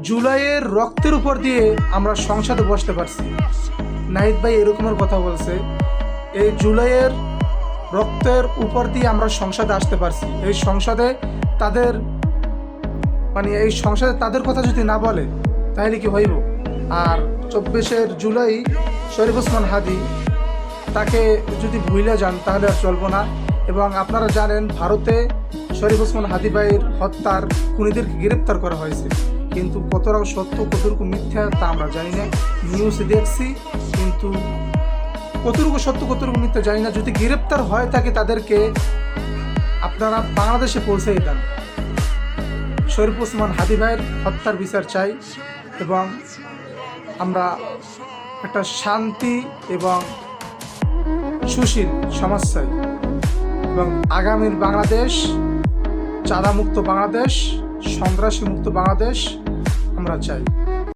জুলাইয়ের রক্তের উপর দিয়ে আমরা সংসদে বসতে পারছি। নাহিদ ভাই এরকমের কথা বলছে, এই জুলাইয়ের রক্তের উপর দিয়ে আমরা সংসদে আসতে পারছি। এই সংসদে তাদের এই সংসদে তাদের কথা যদি না বলে তাহলে কি হইব? আর 24শে জুলাই শরীফ ওসমান হাদি তাকে যদি ভুলে যান তাহলে আর চলবো না। এবং আপনারা জানেন ভারতে শরীফ ওসমান হাদি ভাইয়ের হত্যার খুনিদেরকে গ্রেপ্তার করা হয়েছে, কিন্তু কতটা সত্য কতটুকু মিথ্যা তা আমরা জানি না। নিউজ দেখছি কিন্তু কতটুকু সত্য কতটুকু মিথ্যা জানি না। যদি গ্রেপ্তার হয় থাকে তাদেরকে আপনারা বাংলাদেশে পৌঁছে দেন। শরীফ ওসমান হাদি ভাইয়ের হত্যার বিচার চাই এবং আমরা একটা শান্তি এবং সুশীল সমাজ চাই এবং আগামীর বাংলাদেশ, চাঁদামুক্ত বাংলাদেশ, সন্ত্রাসী মুক্ত বাংলাদেশ আমরা চাই।